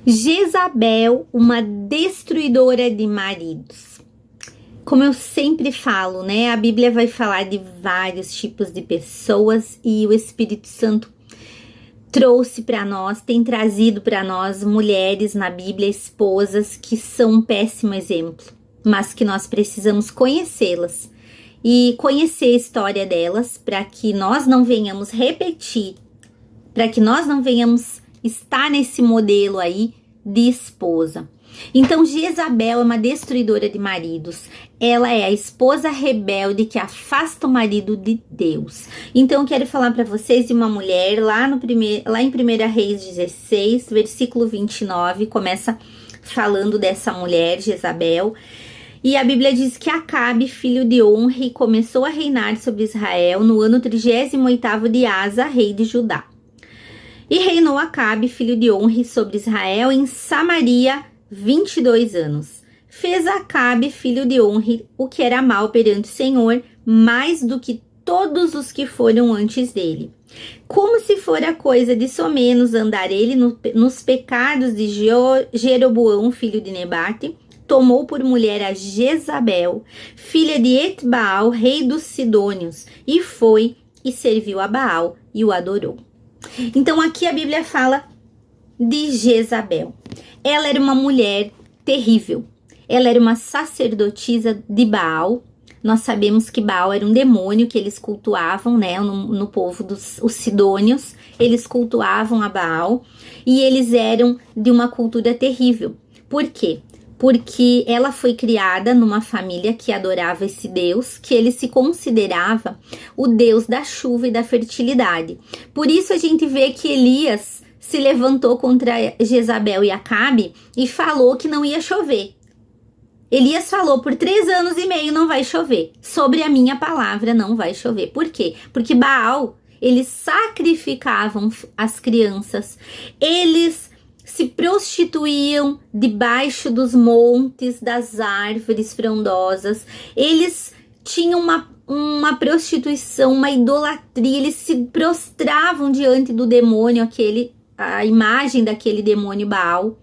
Jezabel, uma destruidora de maridos. Como eu sempre falo, né? A Bíblia vai falar de vários tipos de pessoas e o Espírito Santo trouxe para nós, tem trazido para nós mulheres na Bíblia, esposas que são um péssimo exemplo, mas que nós precisamos conhecê-las e conhecer a história delas para que nós não venhamos repetir, para que nós não venhamos estar nesse modelo aí de esposa. Então, Jezabel é uma destruidora de maridos. Ela é a esposa rebelde que afasta o marido de Deus. Então, eu quero falar para vocês de uma mulher lá em 1 Reis 16, versículo 29, começa falando dessa mulher, Jezabel. E a Bíblia diz que Acabe, filho de Onri, começou a reinar sobre Israel no ano 38º de Asa, rei de Judá. E reinou Acabe, filho de Onri, sobre Israel em Samaria 22 anos. Fez Acabe, filho de Onri, o que era mal perante o Senhor, mais do que todos os que foram antes dele. Como se fora coisa de somenos andar ele nos pecados de Jeroboão, filho de Nebate, tomou por mulher a Jezabel, filha de Etbaal, rei dos Sidônios, e foi e serviu a Baal e o adorou. Então aqui a Bíblia fala de Jezabel. Ela era uma mulher terrível. Ela era uma sacerdotisa de Baal. Nós sabemos que Baal era um demônio que eles cultuavam, né? No povo dos Sidônios, eles cultuavam a Baal e eles eram de uma cultura terrível. Por quê? Porque ela foi criada numa família que adorava esse Deus, que ele se considerava o Deus da chuva e da fertilidade. Por isso a gente vê que Elias se levantou contra Jezabel e Acabe e falou que não ia chover. Elias falou, por 3 anos e meio não vai chover. Sobre a minha palavra não vai chover. Por quê? Porque Baal, eles sacrificavam as crianças. Eles se prostituíam debaixo dos montes, das árvores frondosas. Eles tinham uma prostituição, uma idolatria. Eles se prostravam diante do demônio, a imagem daquele demônio Baal.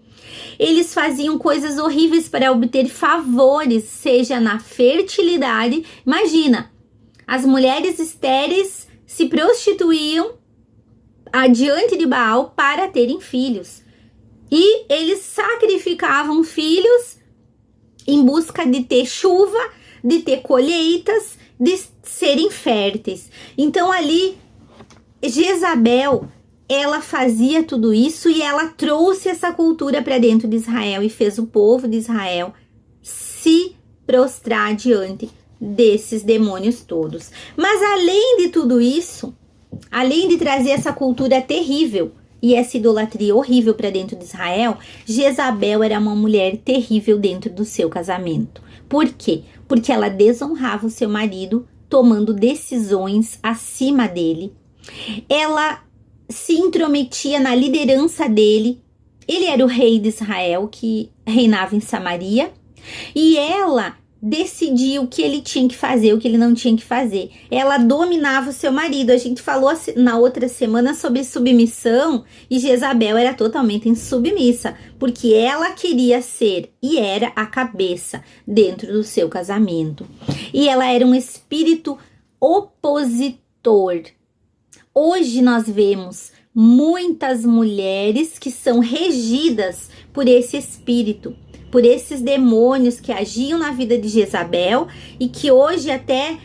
Eles faziam coisas horríveis para obter favores, seja na fertilidade. Imagina, as mulheres estéreis se prostituíam adiante de Baal para terem filhos. E eles sacrificavam filhos em busca de ter chuva, de ter colheitas, de serem férteis. Então ali, Jezabel, ela fazia tudo isso e ela trouxe essa cultura para dentro de Israel e fez o povo de Israel se prostrar diante desses demônios todos. Mas além de tudo isso, além de trazer essa cultura terrível e essa idolatria horrível para dentro de Israel, Jezabel era uma mulher terrível dentro do seu casamento. Por quê? Porque ela desonrava o seu marido, tomando decisões acima dele. Ela se intrometia na liderança dele. Ele era o rei de Israel que reinava em Samaria e ela decidia o que ele tinha que fazer, o que ele não tinha que fazer. Ela dominava o seu marido. A gente falou na outra semana sobre submissão e Jezabel era totalmente insubmissa, porque ela queria ser e era a cabeça dentro do seu casamento. E ela era um espírito opositor. Hoje nós vemos muitas mulheres que são regidas por esse espírito, por esses demônios que agiam na vida de Jezabel e que hoje até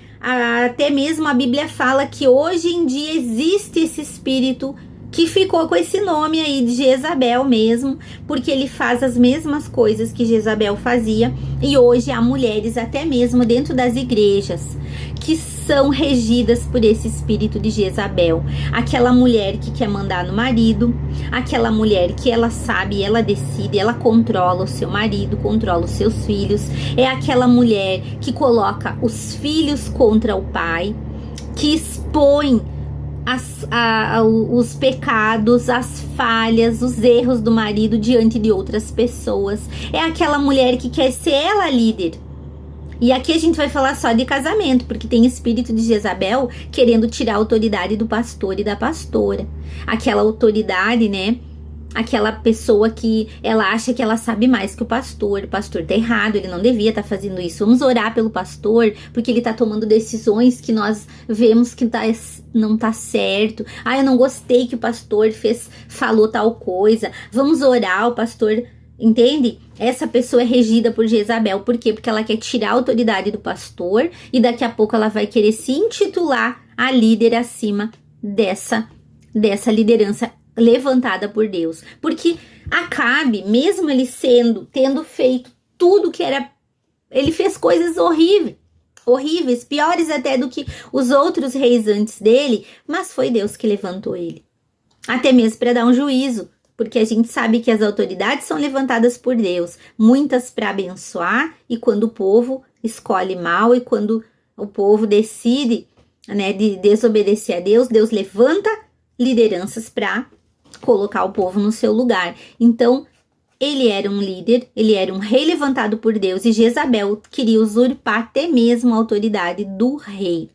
mesmo a Bíblia fala que hoje em dia existe esse espírito que ficou com esse nome aí de Jezabel mesmo, porque ele faz as mesmas coisas que Jezabel fazia. E hoje há mulheres até mesmo dentro das igrejas que são regidas por esse espírito de Jezabel. Aquela mulher que quer mandar no marido, aquela mulher que ela sabe, ela decide, ela controla o seu marido, controla os seus filhos. É aquela mulher que coloca os filhos contra o pai, que expõe os pecados, as falhas, os erros do marido diante de outras pessoas. É aquela mulher que quer ser ela líder. E aqui a gente vai falar só de casamento, porque tem espírito de Jezabel querendo tirar a autoridade do pastor e da pastora. Aquela autoridade, né, Aquela pessoa que ela acha que ela sabe mais que o pastor tá errado, ele não devia estar fazendo isso. Vamos orar pelo pastor, porque ele tá tomando decisões que nós vemos que não tá certo. Eu não gostei que o pastor falou tal coisa. Vamos orar, o pastor, entende? Essa pessoa é regida por Jezabel. Por quê? Porque ela quer tirar a autoridade do pastor e daqui a pouco ela vai querer se intitular a líder acima dessa liderança levantada por Deus. Porque Acabe, mesmo ele tendo feito tudo que era, ele fez coisas horríveis, piores até do que os outros reis antes dele, mas foi Deus que levantou ele. Até mesmo para dar um juízo, porque a gente sabe que as autoridades são levantadas por Deus, muitas para abençoar, e quando o povo escolhe mal e quando o povo decide, né, de desobedecer a Deus, Deus levanta lideranças para colocar o povo no seu lugar. Então, ele era um líder, ele era um rei levantado por Deus, e Jezabel queria usurpar até mesmo a autoridade do rei.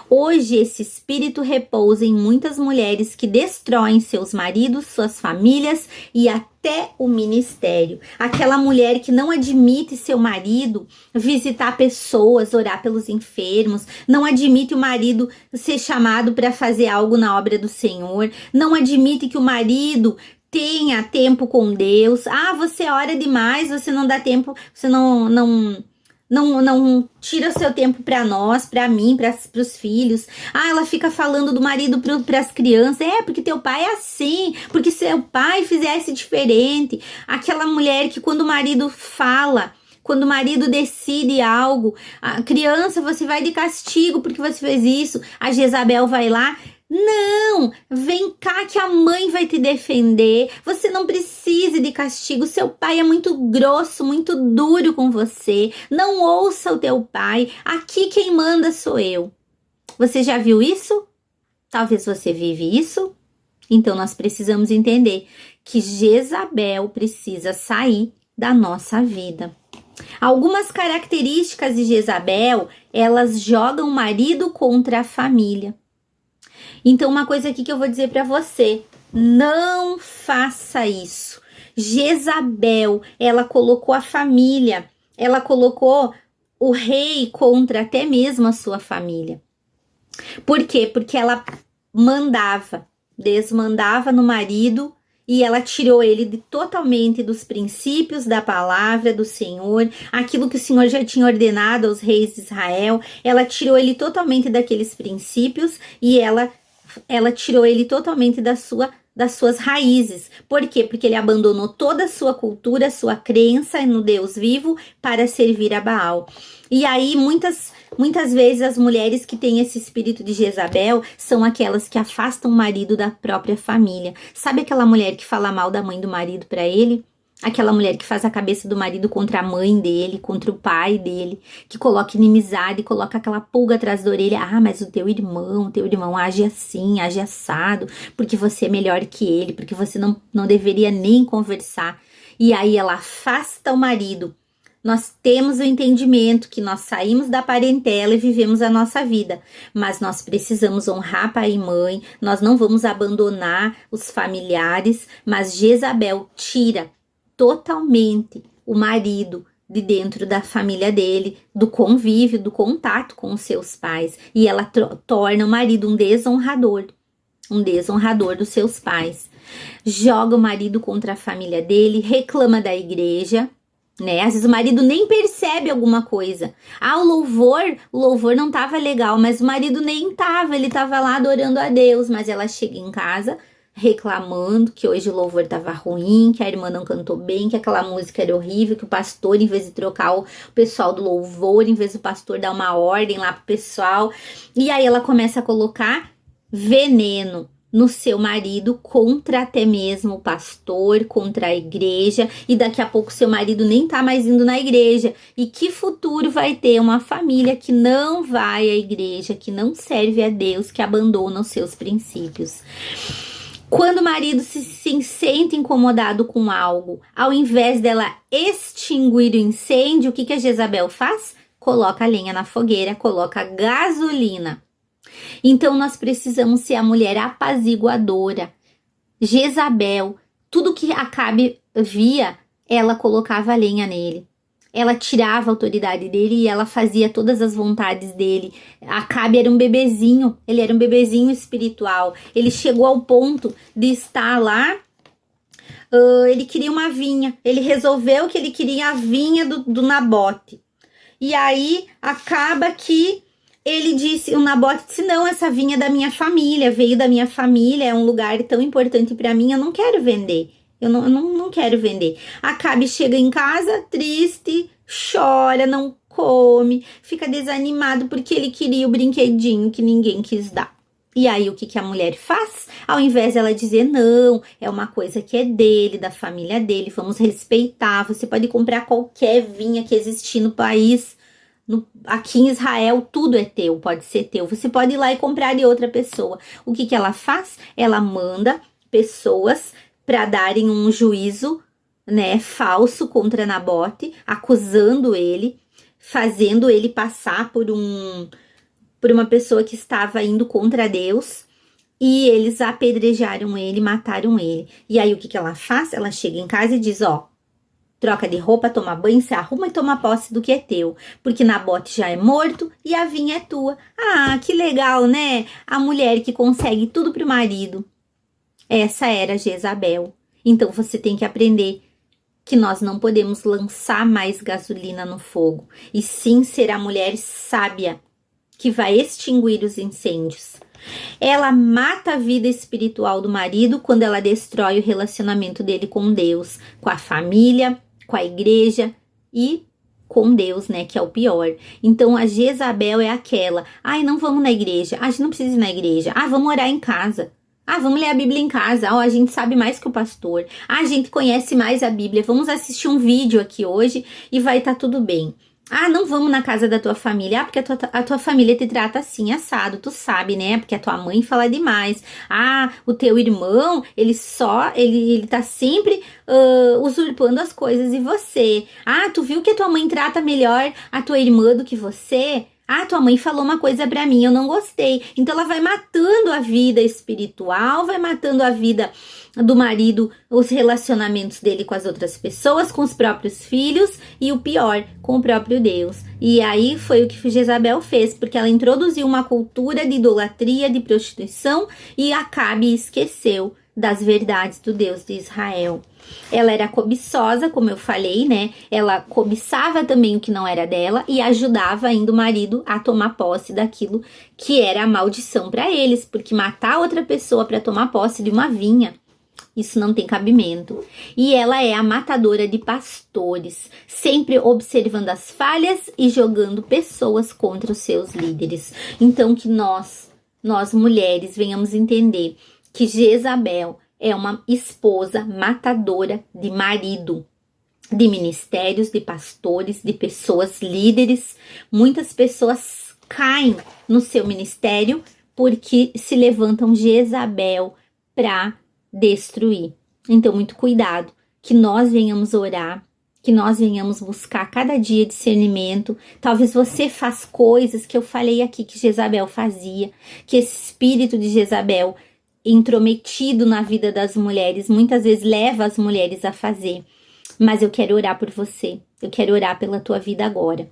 Hoje, esse espírito repousa em muitas mulheres que destroem seus maridos, suas famílias e até o ministério. Aquela mulher que não admite seu marido visitar pessoas, orar pelos enfermos, não admite o marido ser chamado para fazer algo na obra do Senhor, não admite que o marido tenha tempo com Deus. Você ora demais, você não dá tempo, você não tira o seu tempo para nós, para mim, para os filhos. Ela fica falando do marido para as crianças. Porque teu pai é assim, porque se seu pai fizesse diferente. Aquela mulher que quando o marido fala, quando o marido decide algo, a criança, você vai de castigo porque você fez isso. A Jezabel vai lá. Não, vem cá que a mãe vai te defender, você não precisa de castigo, seu pai é muito grosso, muito duro com você, não ouça o teu pai, aqui quem manda sou eu. Você já viu isso? Talvez você vive isso? Então nós precisamos entender que Jezabel precisa sair da nossa vida. Algumas características de Jezabel, elas jogam o marido contra a família. Então, uma coisa aqui que eu vou dizer para você, não faça isso. Jezabel, ela colocou a família, ela colocou o rei contra até mesmo a sua família. Por quê? Porque ela desmandava no marido e ela tirou ele totalmente dos princípios da palavra do Senhor, aquilo que o Senhor já tinha ordenado aos reis de Israel. Ela tirou ele totalmente daqueles princípios e ela tirou ele totalmente das suas raízes. Por quê? Porque ele abandonou toda a sua cultura, a sua crença no Deus vivo para servir a Baal. E aí, muitas vezes, as mulheres que têm esse espírito de Jezabel são aquelas que afastam o marido da própria família. Sabe aquela mulher que fala mal da mãe do marido para ele? Aquela mulher que faz a cabeça do marido contra a mãe dele, contra o pai dele, que coloca inimizade, coloca aquela pulga atrás da orelha. Mas o teu irmão age assim, age assado, porque você é melhor que ele, porque você não deveria nem conversar. E aí ela afasta o marido. Nós temos o entendimento que nós saímos da parentela e vivemos a nossa vida, mas nós precisamos honrar pai e mãe, nós não vamos abandonar os familiares, mas Jezabel tira totalmente o marido de dentro da família dele, do convívio, do contato com os seus pais. E ela torna o marido um desonrador dos seus pais. Joga o marido contra a família dele, reclama da igreja, né? Às vezes o marido nem percebe alguma coisa. O louvor não tava legal, mas o marido nem tava, ele tava lá adorando a Deus, mas ela chega em casa reclamando que hoje o louvor estava ruim, que a irmã não cantou bem, que aquela música era horrível, que o pastor, em vez de trocar o pessoal do louvor, em vez do pastor dar uma ordem lá pro pessoal, e aí ela começa a colocar veneno no seu marido contra até mesmo o pastor, contra a igreja, e daqui a pouco seu marido nem tá mais indo na igreja. E que futuro vai ter uma família que não vai à igreja, que não serve a Deus, que abandona os seus princípios? Quando o marido se sente incomodado com algo, ao invés dela extinguir o incêndio, o que a Jezabel faz? Coloca lenha na fogueira, coloca gasolina. Então nós precisamos ser a mulher apaziguadora. Jezabel tudo que Acabe via, ela colocava lenha nele. Ela tirava a autoridade dele e ela fazia todas as vontades dele. Acabe era um bebezinho, ele era um bebezinho espiritual. Ele chegou ao ponto de estar lá, ele queria uma vinha. Ele resolveu que ele queria a vinha do Nabote. E aí, acaba que ele disse, o Nabote disse, não, essa vinha é da minha família, veio da minha família, é um lugar tão importante para mim, eu não quero vender. Eu não quero vender. Acabe chega em casa triste, chora, não come, fica desanimado porque ele queria o brinquedinho que ninguém quis dar. E aí o que a mulher faz? Ao invés dela dizer não, é uma coisa que é dele, da família dele, vamos respeitar, você pode comprar qualquer vinha que existir no país, aqui em Israel tudo é teu, pode ser teu, você pode ir lá e comprar de outra pessoa. O que ela faz? Ela manda pessoas para darem um juízo, né, falso contra Nabote, acusando ele, fazendo ele passar por uma pessoa que estava indo contra Deus, e eles apedrejaram ele, mataram ele. E aí o que ela faz? Ela chega em casa e diz, troca de roupa, toma banho, se arruma e toma posse do que é teu, porque Nabote já é morto e a vinha é tua. Ah, que legal, né? A mulher que consegue tudo pro marido. Essa era Jezabel. Então você tem que aprender que nós não podemos lançar mais gasolina no fogo, e sim ser a mulher sábia que vai extinguir os incêndios. Ela mata a vida espiritual do marido quando ela destrói o relacionamento dele com Deus, com a família, com a igreja e com Deus, né, que é o pior. Então a Jezabel é aquela, não vamos na igreja, a gente não precisa ir na igreja, vamos orar em casa. Vamos ler a Bíblia em casa. A gente sabe mais que o pastor. A gente conhece mais a Bíblia. Vamos assistir um vídeo aqui hoje e vai estar tudo bem. Não vamos na casa da tua família. Porque a tua família te trata assim, assado. Tu sabe, né? Porque a tua mãe fala demais. O teu irmão, ele tá sempre usurpando as coisas. E você? Tu viu que a tua mãe trata melhor a tua irmã do que você? Tua mãe falou uma coisa pra mim, eu não gostei. Então ela vai matando a vida espiritual, vai matando a vida do marido, os relacionamentos dele com as outras pessoas, com os próprios filhos e o pior, com o próprio Deus. E aí foi o que Jezabel fez, porque ela introduziu uma cultura de idolatria, de prostituição, e Acabe esqueceu das verdades do Deus de Israel. Ela era cobiçosa, como eu falei, né? Ela cobiçava também o que não era dela e ajudava ainda o marido a tomar posse daquilo que era a maldição para eles, porque matar outra pessoa para tomar posse de uma vinha, isso não tem cabimento. E ela é a matadora de pastores, sempre observando as falhas e jogando pessoas contra os seus líderes. Então que nós mulheres, venhamos entender que Jezabel é uma esposa matadora de marido, de ministérios, de pastores, de pessoas líderes. Muitas pessoas caem no seu ministério porque se levantam Jezabel para destruir. Então, muito cuidado, que nós venhamos orar, que nós venhamos buscar cada dia discernimento. Talvez você faça coisas que eu falei aqui que Jezabel fazia, que esse espírito de Jezabel intrometido na vida das mulheres, muitas vezes leva as mulheres a fazer. Mas eu quero orar por você, eu quero orar pela tua vida agora.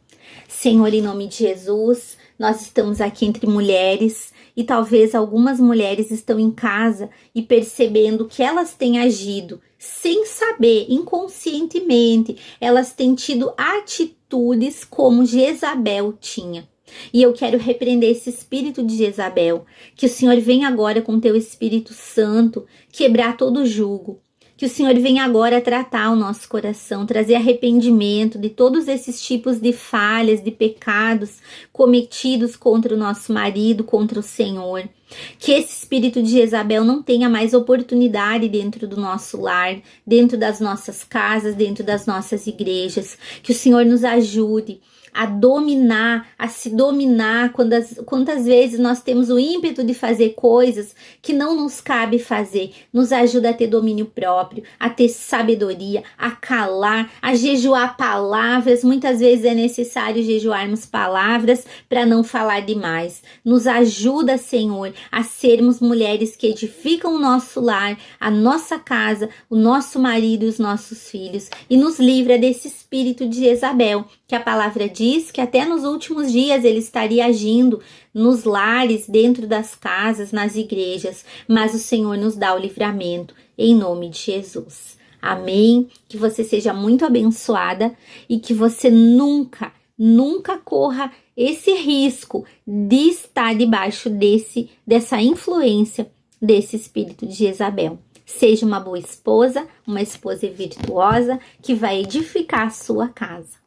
Senhor, em nome de Jesus, nós estamos aqui entre mulheres e talvez algumas mulheres estão em casa e percebendo que elas têm agido sem saber, inconscientemente, elas têm tido atitudes como Jezabel tinha. E eu quero repreender esse espírito de Jezabel, que o Senhor venha agora com o teu Espírito Santo, quebrar todo o jugo, que o Senhor venha agora tratar o nosso coração, trazer arrependimento de todos esses tipos de falhas, de pecados cometidos contra o nosso marido, contra o Senhor. Que esse espírito de Jezabel não tenha mais oportunidade dentro do nosso lar, dentro das nossas casas, dentro das nossas igrejas. Que o Senhor nos ajude a dominar, a se dominar, quantas vezes nós temos o ímpeto de fazer coisas que não nos cabe fazer. Nos ajuda a ter domínio próprio, a ter sabedoria, a calar, a jejuar palavras. Muitas vezes é necessário jejuarmos palavras para não falar demais. Nos ajuda, Senhor, a sermos mulheres que edificam o nosso lar, a nossa casa, o nosso marido e os nossos filhos, e nos livra desse espírito de Jezabel, que a palavra diz que até nos últimos dias ele estaria agindo nos lares, dentro das casas, nas igrejas, mas o Senhor nos dá o livramento, em nome de Jesus. Amém? Que você seja muito abençoada e que você nunca corra esse risco de estar debaixo dessa influência desse espírito de Jezabel. Seja uma boa esposa, uma esposa virtuosa que vai edificar a sua casa.